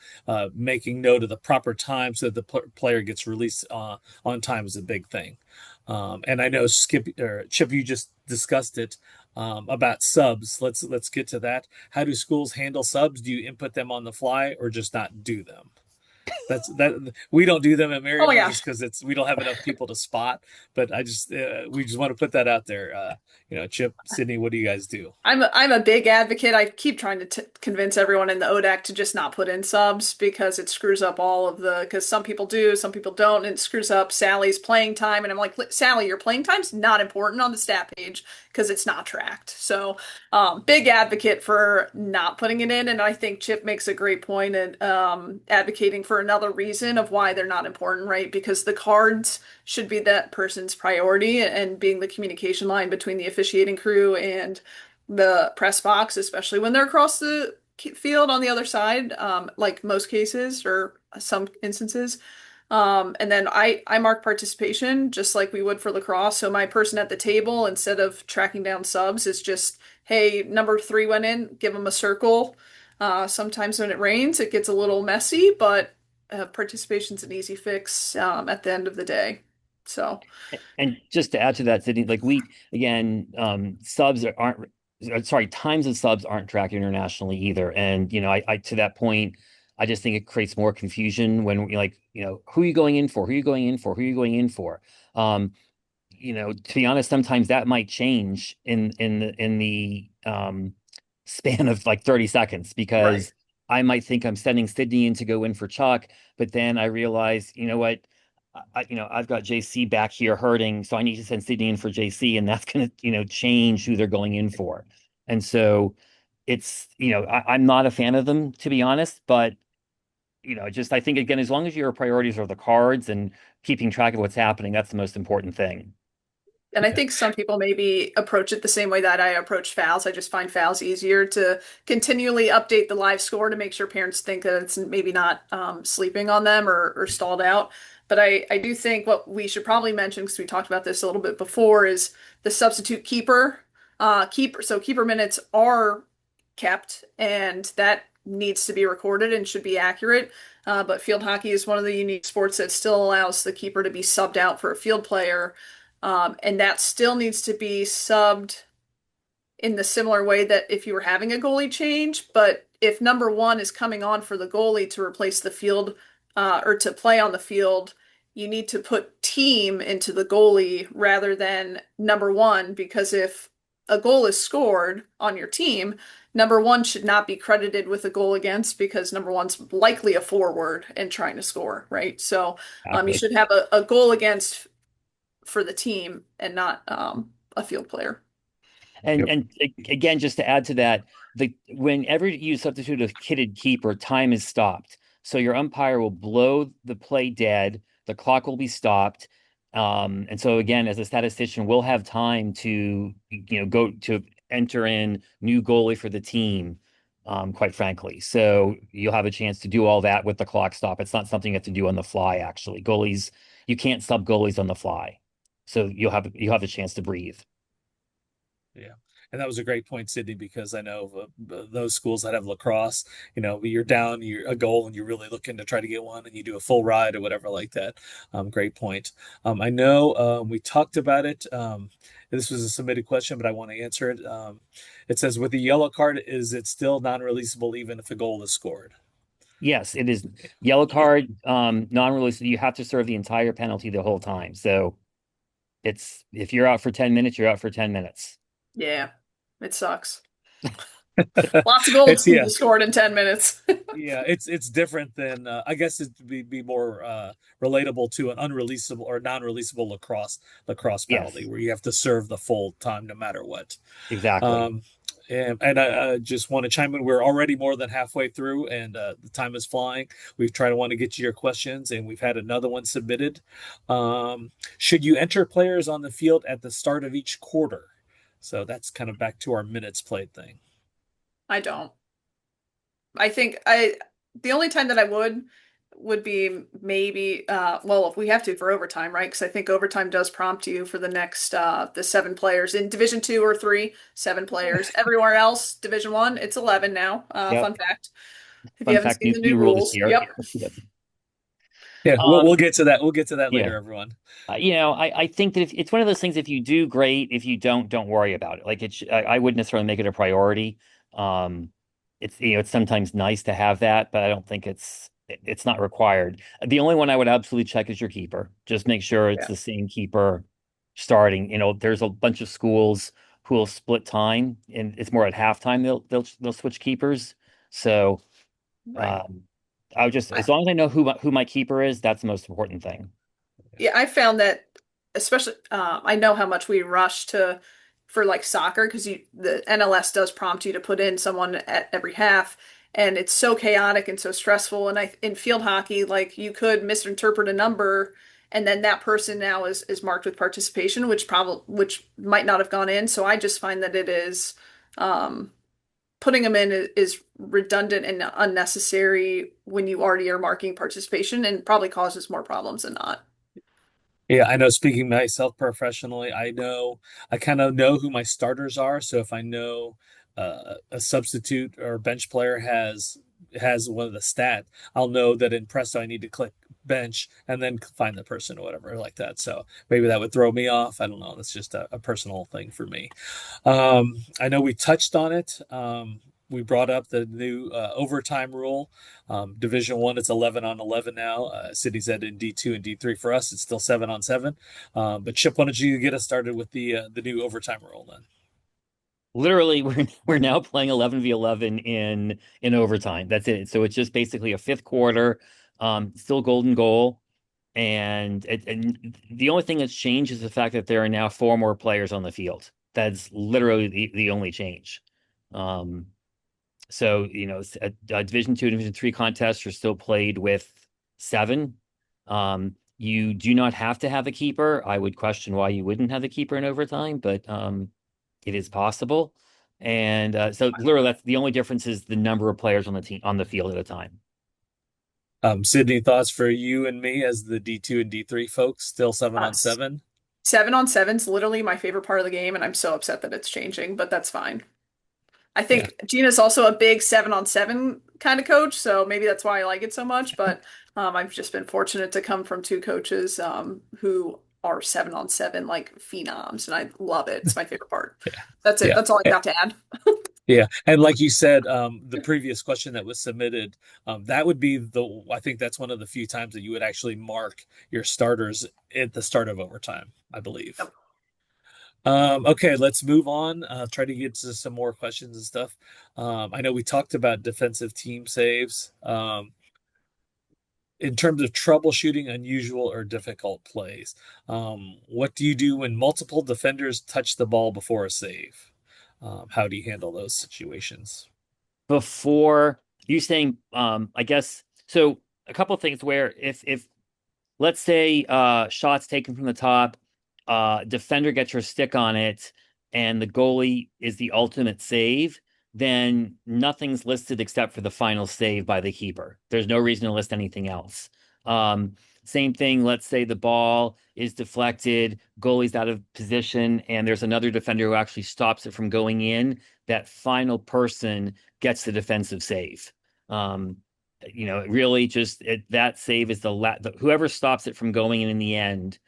making note of the proper time so that the player gets released on time is a big thing. And I know Skip or Chip, you just discussed it about subs. Let's get to that. How do schools handle subs? Do you input them on the fly or just not do them? That we don't do them at
Oh my
Maryville just
gosh.
because we don't have enough people to spot. But we just want to put that out there. Chip, Sydney, what do you guys do?
I'm a big advocate. I keep trying to t convince everyone in the ODAC to just not put in subs because it screws up all of because some people do, some people don't, and it screws up Sally's playing time. And I'm like, Sally, your playing time's not important on the stat page because it's not tracked. So, big advocate for not putting it in. And I think Chip makes a great point at advocating for another reason of why they're not important, right? Because the cards should be that person's priority and being the communication line between the officiating crew and the press box, especially when they're across the field on the other side, like most cases or some instances. And then I mark participation just like we would for lacrosse. So my person at the table, instead of tracking down subs, is just, hey, number three went in, give them a circle. Sometimes when it rains, it gets a little messy, but participation's an easy fix at the end of the day. So,
And just to add to that, Sydney, like again, subs aren't, sorry, times of subs aren't tracked internationally either. And, I to that point, I just think it creates more confusion when you're like, who are you going in for? Who are you going in for? Who are you going in for? To be honest, sometimes that might change in the span of like 30 seconds
right.
because I might think I'm sending Sydney in to go in for Chuck, but then I realize, you know what? I've got JC back here hurting, so I need to send Sydney in for JC, and that's going to, change who they're going in for. And so it's, I'm not a fan of them, to be honest, but, just I think, again, as long as your priorities are the cards and keeping track of what's happening, that's the most important thing.
And I think some people maybe approach it the same way that I approach fouls. I just find fouls easier to continually update the live score to make sure parents think that it's maybe not sleeping on them or stalled out. But I do think what we should probably mention, because we talked about this a little bit before, is the substitute keeper. So keeper minutes are kept, and that needs to be recorded and should be accurate. But field hockey is one of the unique sports that still allows the keeper to be subbed out for a field player, and that still needs to be subbed in the similar way that if you were having a goalie change. But if number one is coming on for the goalie to replace the field or to play on the field, you need to put team into the goalie rather than number one, because if a goal is scored on your team, number one should not be credited with a goal against because number one's likely a forward and trying to score, right? So you
Exactly.
should have a goal against for the team and not a field player.
And
Yep.
and again, just to add to that, whenever you substitute a kitted keeper, time is stopped. So your umpire will blow the play dead, the clock will be stopped. And so again, as a statistician, we'll have time to, go to enter in new goalie for the team, quite frankly. So you'll have a chance to do all that with the clock stop. It's not something you have to do on the fly, actually. Goalies, you can't sub goalies on the fly. So you'll have a chance to breathe.
Yeah. And that was a great point, Sydney, because I know those schools that have lacrosse, you're down, you're a goal, and you're really looking to try to get one, and you do a full ride or whatever like that. Great point. I know we talked about it. This was a submitted question, but I want to answer it. It says, with the yellow card, is it still non-releasable even if a goal is scored?
Yes, it is yellow card, non-release. You have to serve the entire penalty the whole time. So it's if you're out for 10 minutes, you're out for 10 minutes.
Yeah, it sucks. Lots of goals
It's
to
yeah,
be scored in 10 minutes.
yeah. It's different than I guess it'd be more relatable to an unreleasable or non-releasable lacrosse penalty
Yes,
where you have to serve the full time no matter what.
exactly.
Um, and I just want to chime in. We're already more than halfway through, and the time is flying. We've tried to want to get to your questions, and we've had another one submitted. Should you enter players on the field at the start of each quarter? So that's kind of back to our minutes played thing.
I don't. I think I the only time that I would be maybe well if we have to for overtime, right? Because I think overtime does prompt you for the next the 7 players in Division 2 or 3, 7 players. Everywhere else, Division 1, it's 11 now.
Yep.
Fun fact. If you
Fun
haven't
fact,
seen the
new
new
rule this
rules.
year.
Yep.
Yep.
Yeah, we'll
Um,
get to that. We'll get to that
yeah.
later, everyone.
I think that if it's one of those things, if you do great, if you don't worry about it. Like I wouldn't necessarily make it a priority. Um, it's sometimes nice to have that, but I don't think it's not required. The only one I would absolutely check is your keeper. Just make sure it's
Yeah.
the same keeper starting. There's a bunch of schools who will split time, and it's more at halftime they'll switch keepers. So
Right.
um, I would just as long as I know who my keeper is, that's the most important thing.
Yeah, I found that especially I know how much we rush to for like soccer because the NLS does prompt you to put in someone at every half and it's so chaotic and so stressful and I in field hockey like you could misinterpret a number and then that person now is marked with participation which might not have gone in so I just find that it is um putting them in is redundant and unnecessary when you already are marking participation and probably causes more problems than not.
Yeah, I know speaking myself professionally, I kind of know who my starters are. So if I know a substitute or bench player has one of the stat, I'll know that in Presto I need to click bench and then find the person or whatever like that. So maybe that would throw me off. I don't know. That's just a personal thing for me. I know we touched on it. We brought up the new overtime rule. Division 1, it's 11 on 11 now. City's at in D2 and D3 for us. It's still 7 on 7. But Chip, why don't you get us started with the new overtime rule then?
Literally, we're now playing 11v11 in overtime. That's it. So it's just basically a fifth quarter, still golden goal. And the only thing that's changed is the fact that there are now 4 more players on the field. That's literally the only change. Um, so Division 2, Division 3 contests are still played with 7. You do not have to have a keeper. I would question why you wouldn't have a keeper in overtime, but it is possible. And so literally that's the only difference is the number of players on the team on the field at a time.
Sydney, thoughts for you and me as the D2 and D3 folks, still 7
Uh,
on 7?
7-on-7's literally my favorite part of the game, and I'm so upset that it's changing, but that's fine. I
Yeah.
think Gina's also a big 7-on-7 kind of coach, so maybe that's why I like it so much. But I've just been fortunate to come from 2 coaches who are 7-on-7 like phenoms, and I love it. It's my favorite part. That's it.
Yeah.
That's all I got to add.
Yeah, and like you said, the previous question that was submitted, that would be I think that's one of the few times that you would actually mark your starters at the start of overtime, I believe.
Yep.
Okay, let's move on. Try to get to some more questions and stuff. I know we talked about defensive team saves. In terms of troubleshooting unusual or difficult plays, what do you do when multiple defenders touch the ball before a save? How do you handle those situations?
Before you saying, I guess so. A couple of things where if let's say shots taken from the top, defender gets her stick on it, and the goalie is the ultimate save, then nothing's listed except for the final save by the keeper. There's no reason to list anything else. Same thing, let's say the ball is deflected, goalie's out of position, and there's another defender who actually stops it from going in. That final person gets the defensive save. Um, really just that save is whoever stops it from going in the end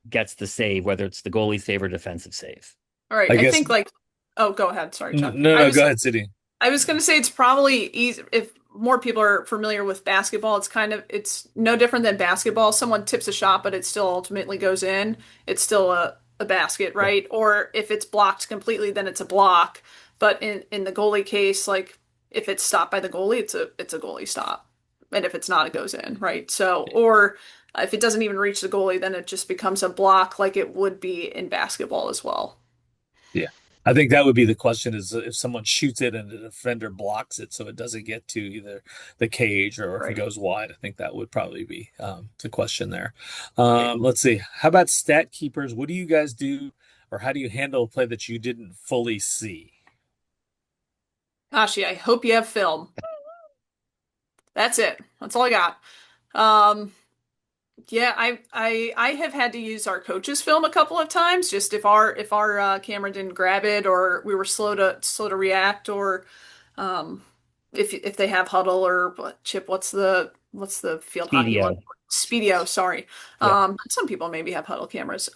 gets the save, whether it's the goalie save or defensive save.
All right.
I
I
guess
think like, oh, go ahead. Sorry, Chuck.
no, no, go ahead, City.
I was going to say it's probably easy if more people are familiar with basketball. It's no different than basketball. Someone tips a shot, but it still ultimately goes in. It's still a basket,
Yeah,
right? Or if it's blocked completely, then it's a block. But in the goalie case, like if it's stopped by the goalie, it's a goalie stop. And if it's not, it goes in, right? So, or if it doesn't even reach the goalie, then it just becomes a block like it would be in basketball as well.
yeah. I think that would be the question: is if someone shoots it and the defender blocks it, so it doesn't get to either the cage or if it
Right.
goes wide. I think that would probably be the question there. Let's see. How about stat keepers? What do you guys do, or how do you handle a play that you didn't fully see?
Gosh, yeah, I hope you have film. That's it. That's all I got. Um, yeah, I have had to use our coach's film a couple of times, just if our camera didn't grab it or we were slow to react or um, if they have huddle or Chip, what's the field hockey one?
Speedio.
Speedio, sorry.
Yeah.
Some people maybe have huddle cameras.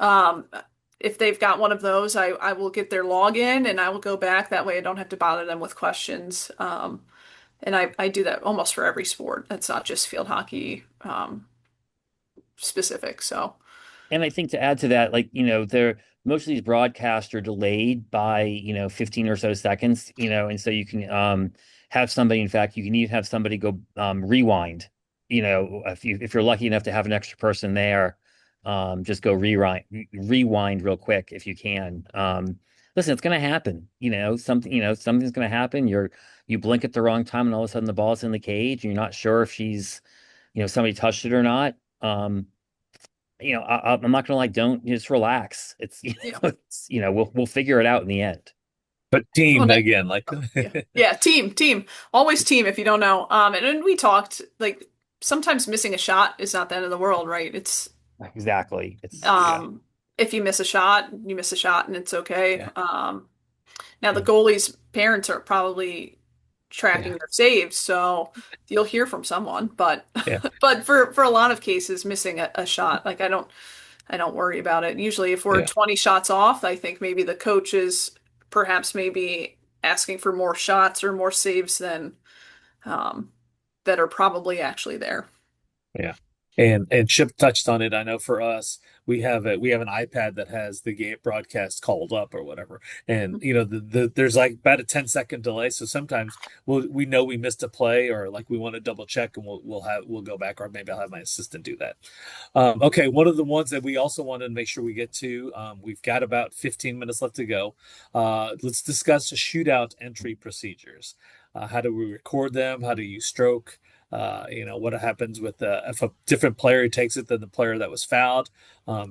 If they've got one of those, I will get their login and I will go back. That way I don't have to bother them with questions. And I do that almost for every sport. That's not just field hockey specific. So,
And I think to add to that, like, they're most of these broadcasts are delayed by, 15 or so seconds, and so you can have somebody, in fact, you can even have somebody go rewind, if you're lucky enough to have an extra person there, just go rewind real quick if you can. Listen, it's gonna happen, something's gonna happen. You blink at the wrong time and all of a sudden the ball's in the cage and you're not sure if somebody touched it or not. I'm not gonna don't just relax. It's
yeah.
we'll figure it out in the end.
But
Well,
team again, like
yeah. Yeah, team. Always team if you don't know. And we talked like sometimes missing a shot is not the end of the world, right? It's
Exactly. It's
yeah,
if you miss a shot, you miss a shot and it's okay.
yeah,
Now the
yeah,
goalie's parents are probably tracking
yeah,
their saves, so you'll hear from someone, but
yeah,
but for a lot of cases missing a shot, like I don't worry about it. Usually if we're
yeah.
20 shots off, I think maybe the coach is perhaps maybe asking for more shots or more saves than um, that are probably actually there.
Yeah. And Chip touched on it. I know for us, we have an iPad that has the game broadcast called up or whatever. And there's like about a 10-second delay. So sometimes we know we missed a play or like we want to double check and we'll go back or maybe I'll have my assistant do that. Okay, one of the ones that we also wanted to make sure we get to, we've got about 15 minutes left to go. Let's discuss the shootout entry procedures. How do we record them? How do you stroke? What happens with if a different player takes it than the player that was fouled.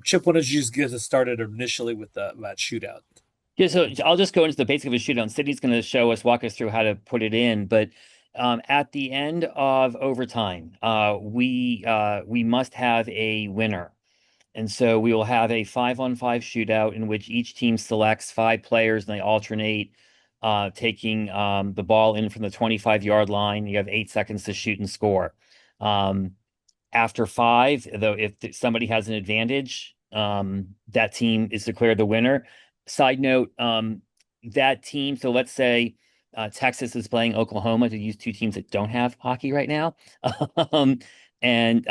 Chip, why don't you just get us started initially with that shootout?
Yeah, so I'll just go into the basic of a shootout. Sydney's going to walk us through how to put it in. But at the end of overtime, we must have a winner. And so we will have a 5-on-5 shootout in which each team selects five players and they alternate taking the ball in from the 25-yard line. You have 8 seconds to shoot and score. Um, After five, though, if somebody has an advantage, that team is declared the winner. Side note, that team, so let's say Texas is playing Oklahoma, to use two teams that don't have hockey right now. um, and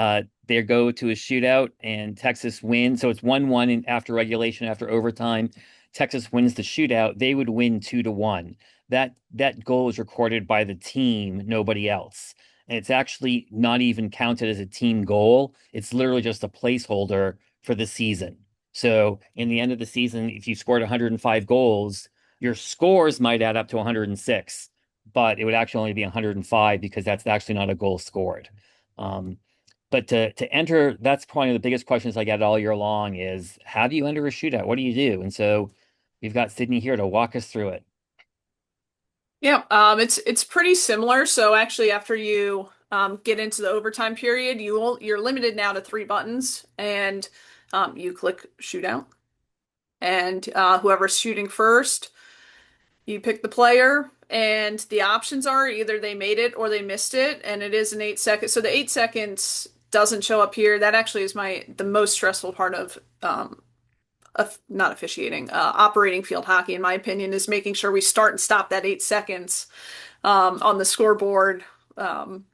they go to a shootout and Texas wins. So it's 1-1 after regulation, after overtime. Texas wins the shootout, they would win 2-1. That goal is recorded by the team, nobody else. And it's actually not even counted as a team goal. It's literally just a placeholder for the season. So in the end of the season, if you scored 105 goals, your scores might add up to 106, but it would actually only be 105 because that's actually not a goal scored. Um, but to enter, that's probably the biggest questions I get all year long is how do you enter a shootout? What do you do? And so we've got Sydney here to walk us through it.
Yeah, it's pretty similar. So actually, after you get into the overtime period, you're limited now to three buttons, and you click shootout, and whoever's shooting first, you pick the player, and the options are either they made it or they missed it, and it is an 8 second. So the 8 seconds doesn't show up here. That actually is the most stressful part of not officiating, operating field hockey, in my opinion, is making sure we start and stop that 8 seconds on the scoreboard,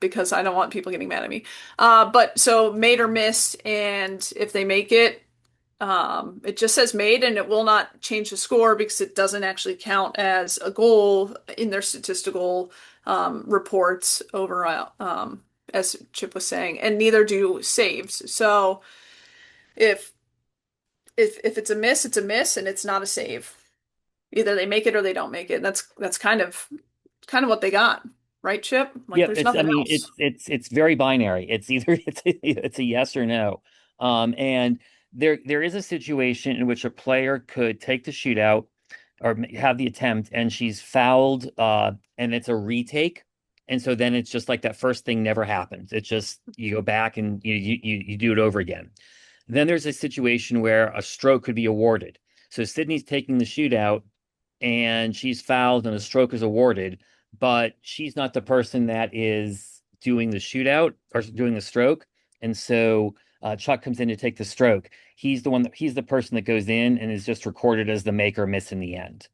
because I don't want people getting mad at me. But so made or missed, and if they make it, it just says made, and it will not change the score because it doesn't actually count as a goal in their statistical reports over, as Chip was saying, and neither do saves. So if if it's a miss, it's a miss, and it's not a save. Either they make it or they don't make it. That's kind of what they got, right, Chip? Like
Yep,
there's
it's I
nothing
mean
else.
it's very binary. It's either it's a yes or no. And there is a situation in which a player could take the shootout or have the attempt and she's fouled and it's a retake. And so then it's just like that first thing never happens. It's just you go back and you do it over again. Then there's a situation where a stroke could be awarded. So Sydney's taking the shootout and she's fouled and a stroke is awarded, but she's not the person that is doing the shootout or doing the stroke. And so Chuck comes in to take the stroke. He's the person that goes in and is just recorded as the make or miss in the end.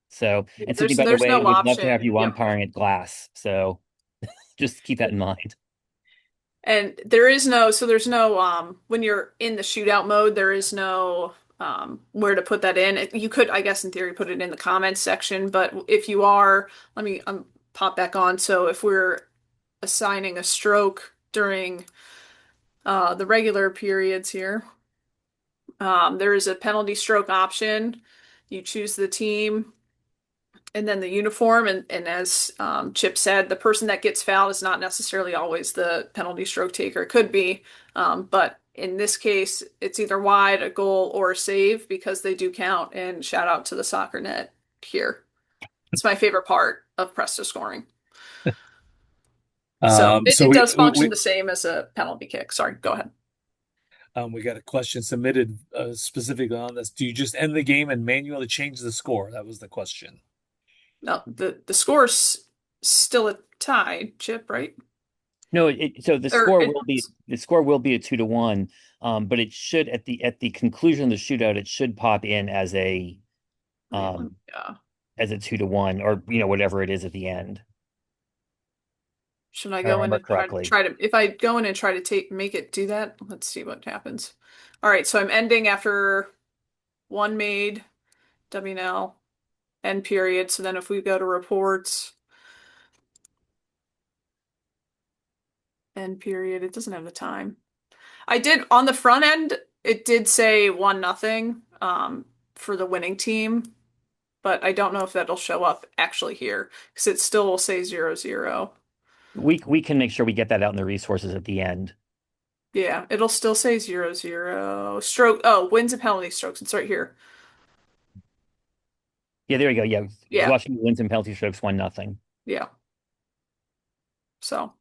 So, and Sydney, by the
There's
way,
no
would love to have
option.
you
Yep.
umpiring at glass. So just keep that in mind.
And there is no, so there's no, when you're in the shootout mode, there is no, where to put that in. You could, I guess, in theory, put it in the comments section, but if you are, let me pop back on. So if we're assigning a stroke during the regular periods here, there is a penalty stroke option. You choose the team and then the uniform, and as Chip said, the person that gets fouled is not necessarily always the penalty stroke taker. It could be, but in this case, it's either wide, a goal, or a save because they do count. And shout out to the soccer net here. It's my favorite part of Presto scoring. So
So
it does function the same as a penalty kick. Sorry, go ahead.
we got a question submitted specifically on this. Do you just end the game and manually change the score? That was the question.
No, the score's still a tie, Chip, right?
No, so
Or it,
the score will be a 2-1, but it should at the conclusion of the shootout it should pop in um
yeah.
as a 2-1 or whatever it is at the end.
Should I
If I
go in
remember
and
correctly.
try to if I go in and try to make it do that? Let's see what happens. All right, so I'm ending after one made, WNL, end period. So then if we go to reports, end period, it doesn't have the time. I did on the front end, it did say 1-0 for the winning team, but I don't know if that'll show up actually here because it still will say 0-0.
We can make sure we get that out in the resources at the end.
Yeah, it'll still say 0-0. Stroke. Oh, wins and penalty strokes. It's right here.
Yeah, there you go. Yeah,
Yeah,
Washington wins and penalty strokes 1-0.
yeah. So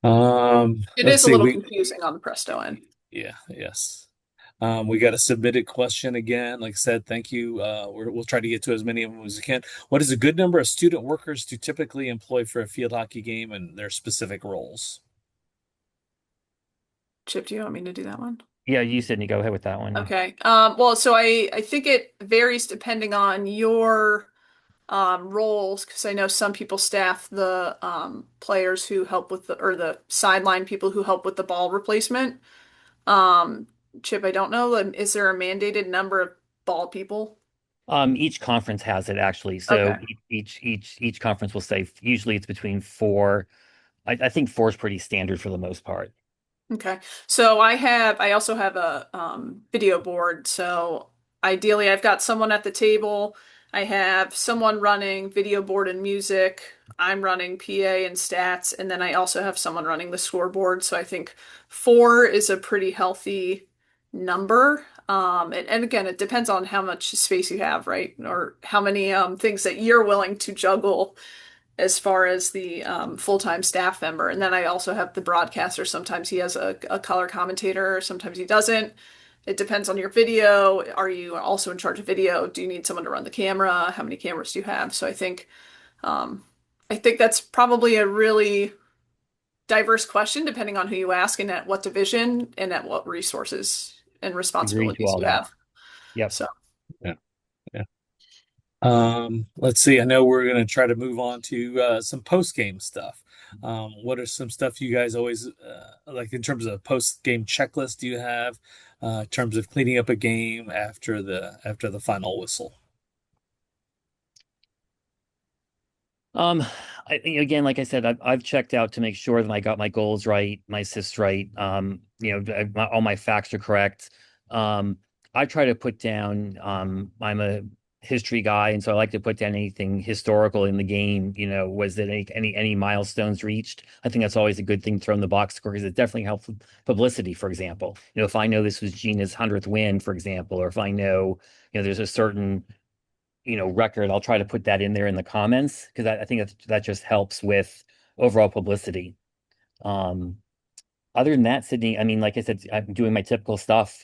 it
Let's
is a
see.
little
We
confusing on the Presto end.
Yeah, yes. We got a submitted question again. Like I said, thank you. We'll try to get to as many of them as we can. What is a good number of student workers to typically employ for a field hockey game and their specific roles?
Chip, do you want me to do that one?
Yeah, you Sydney, go ahead with that one. Yeah.
Okay. Well, so I think it varies depending on your roles because I know some people staff the players who help with the sideline people who help with the ball replacement. Um, Chip, I don't know. Is there a mandated number of ball people?
Each conference has it actually. So
Okay.
each conference will say usually it's between four. I think four is pretty standard for the most part.
Okay. So I also have a video board. So ideally I've got someone at the table. I have someone running video board and music. I'm running PA and stats, and then I also have someone running the scoreboard. So I think four is a pretty healthy number. And again, it depends on how much space you have, right? Or how many things that you're willing to juggle as far as the full-time staff member. And then I also have the broadcaster. Sometimes he has a color commentator, sometimes he doesn't. It depends on your video. Are you also in charge of video? Do you need someone to run the camera? How many cameras do you have? So um, I think that's probably a really diverse question depending on who you ask and at what division and at what resources and
Agreed to
responsibilities
all
you
that.
have.
Yep.
So
Yeah. Yeah. Let's see. I know we're going to try to move on to some post game stuff. What are some stuff you guys always like in terms of post game checklist do you have in terms of cleaning up a game after the final whistle?
Um, again, like I said, I've checked out to make sure that I got my goals right, my assists right. All my facts are correct. Um, I try to put down. I'm a history guy, and so I like to put down anything historical in the game. Was it any milestones reached? I think that's always a good thing to throw in the box score because it definitely helps with publicity. For example, if I know this was Gina's 100th win, for example, or if I know, there's a certain record, I'll try to put that in there in the comments because I think that just helps with overall publicity. Um, Other than that, Sydney, I mean, like I said, I'm doing my typical stuff,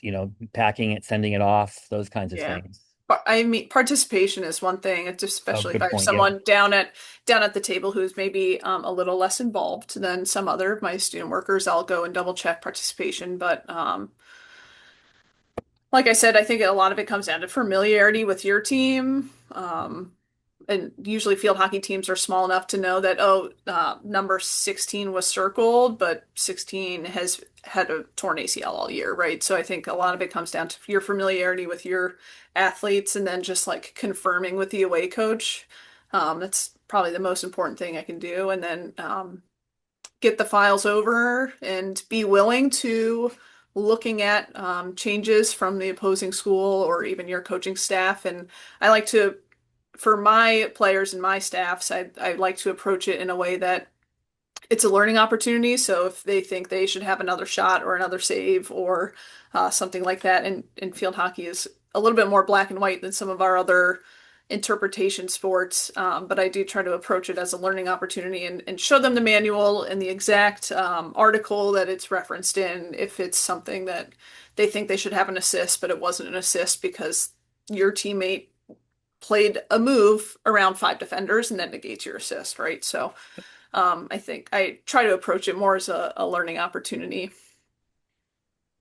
packing it, sending it off, those kinds of
yeah.
things.
But I mean, participation is one thing. It's
Oh,
especially if I
good
have
point. Yeah.
someone down at the table who's maybe a little less involved than some other of my student workers. I'll go and double check participation. But like I said, I think a lot of it comes down to familiarity with your team. And usually field hockey teams are small enough to know that, oh, number 16 was circled, but 16 has had a torn ACL all year, right? So I think a lot of it comes down to your familiarity with your athletes and then just like confirming with the away coach. That's probably the most important thing I can do. And then get the files over and be willing to looking at changes from the opposing school or even your coaching staff. And I like to, for my players and my staffs, I like to approach it in a way that it's a learning opportunity. So if they think they should have another shot or another save or something like that, and field hockey is a little bit more black and white than some of our other interpretation sports. But I do try to approach it as a learning opportunity and show them the manual and the exact article that it's referenced in if it's something that they think they should have an assist, but it wasn't an assist because your teammate played a move around five defenders and that negates your assist, right? So I think I try to approach it more as a learning opportunity.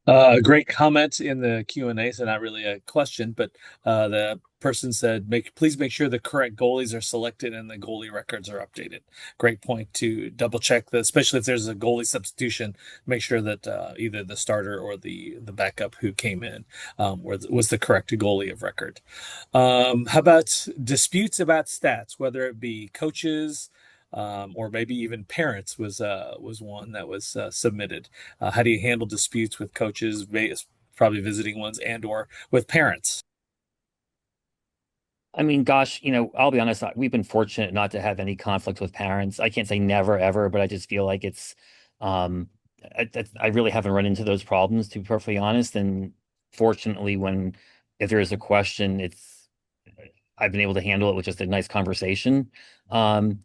A great comment in the Q&A, so not really a question, but the person said, please make sure the correct goalies are selected and the goalie records are updated. Great point to double check that, especially if there's a goalie substitution, make sure that either the starter or the backup who came in was the correct goalie of record. How about disputes about stats, whether it be coaches, or maybe even parents was one that was submitted. How do you handle disputes with coaches, probably visiting ones, and or with parents?
I mean, gosh, I'll be honest, we've been fortunate not to have any conflict with parents. I can't say never ever, but I just feel like um, I really haven't run into those problems, to be perfectly honest. And fortunately, if there is a question, I've been able to handle it with just a nice conversation. Um,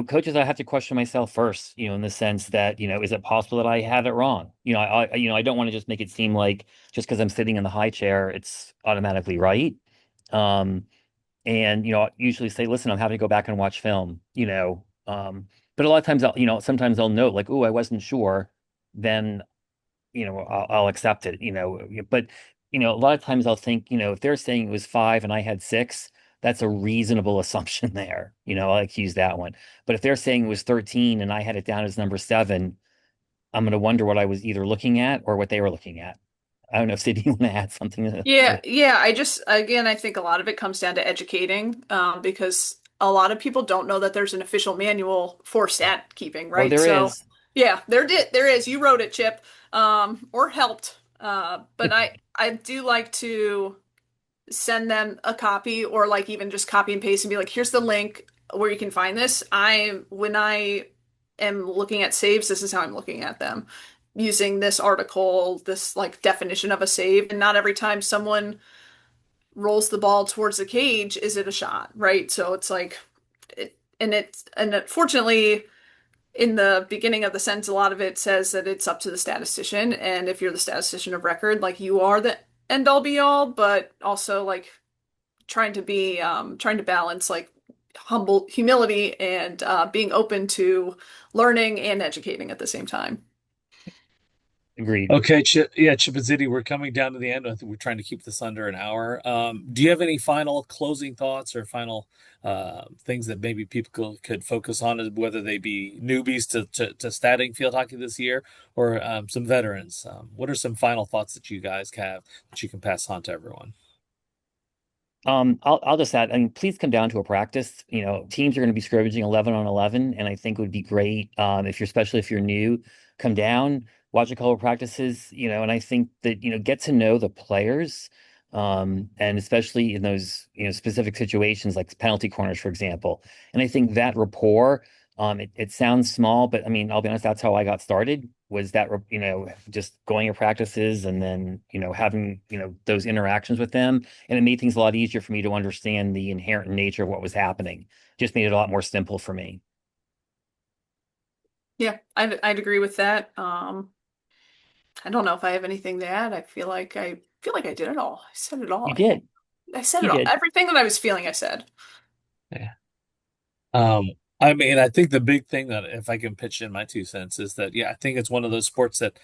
Coaches, I have to question myself first, in the sense that, is it possible that I had it wrong? I don't want to just make it seem like just because I'm sitting in the high chair, it's automatically right. Um, and I usually say, listen, I'm happy to go back and watch film, but a lot of times sometimes I'll note like, oh, I wasn't sure, then I'll accept it, but a lot of times I'll think, if they're saying it was five and I had six, that's a reasonable assumption there. I like to use that one. But if they're saying it was 13 and I had it down as number seven, I'm going to wonder what I was either looking at or what they were looking at. I don't know if Sid, you want to add something
Yeah, yeah. Again, I think a lot of it comes down to educating, because a lot of people don't know that there's an official manual for stat keeping,
Oh,
right?
there
So,
is.
yeah, there is. You wrote it, Chip, or helped. But I do like to send them a copy or like even just copy and paste and be like, here's the link where you can find this. When I am looking at saves, this is how I'm looking at them using this article, this like definition of a save. And not every time someone rolls the ball towards the cage is it a shot, right? So it's like and unfortunately, in the beginning of the sentence, a lot of it says that it's up to the statistician, and if you're the statistician of record, like you are the end all be all, but also like trying to balance like humility and being open to learning and educating at the same time.
Agreed.
Okay, Chip, yeah, Chip and Zitty, we're coming down to the end. I think we're trying to keep this under an hour. Do you have any final closing thoughts or final things that maybe people could focus on, whether they be newbies to statting field hockey this year or some veterans? What are some final thoughts that you guys have that you can pass on to everyone?
I'll just add, I mean, please come down to a practice. You know, teams are going to be scrimmaging 11 on 11, and I think it would be great if you're, especially if you're new, come down, watch a couple of practices, you know, and I think that, you know, get to know the players, and especially in those, you know, specific situations like penalty corners, for example. And I think that rapport, it sounds small, but I mean, I'll be honest, that's how I got started, was that, you know, just going to practices and then, you know, having, you know, those interactions with them. And it made things a lot easier for me to understand the inherent nature of what was happening. Just made it a lot more simple for me.
Yeah, I'd agree with that. I don't know if I have anything to add. I feel like I did it all. I said it all.
You did.
I said
You
it all.
did.
Everything that I was feeling, I said.
Yeah. Um, I mean, I think the big thing that if I can pitch in my 2 cents is that yeah, I think it's one of those sports that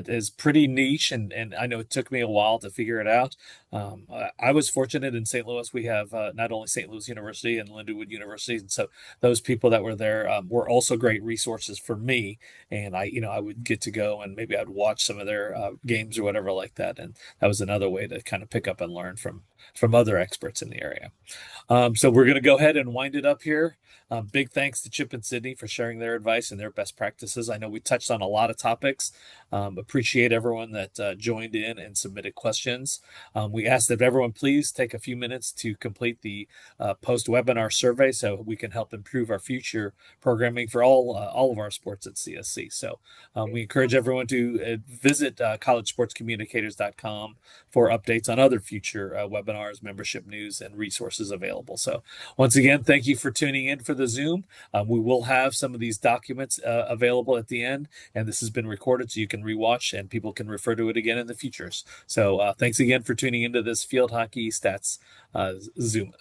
is pretty niche, and I know it took me a while to figure it out. I was fortunate in St. Louis. We have not only St. Louis University and Lindenwood University, and so those people that were there were also great resources for me. And I would get to go and maybe I'd watch some of their games or whatever like that, and that was another way to kind of pick up and learn from other experts in the area. So we're going to go ahead and wind it up here. Big thanks to Chip and Sydney for sharing their advice and their best practices. I know we touched on a lot of topics. Appreciate everyone that joined in and submitted questions. We ask that everyone please take a few minutes to complete the post-webinar survey so we can help improve our future programming for all of our sports at CSC. So we encourage everyone to visit collegesportscommunicators.com for updates on other future webinars, membership news, and resources available. So once again, thank you for tuning in for the Zoom. We will have some of these documents available at the end, and this has been recorded so you can rewatch and people can refer to it again in the futures. So thanks again for tuning into this Field Hockey Stats Zoom.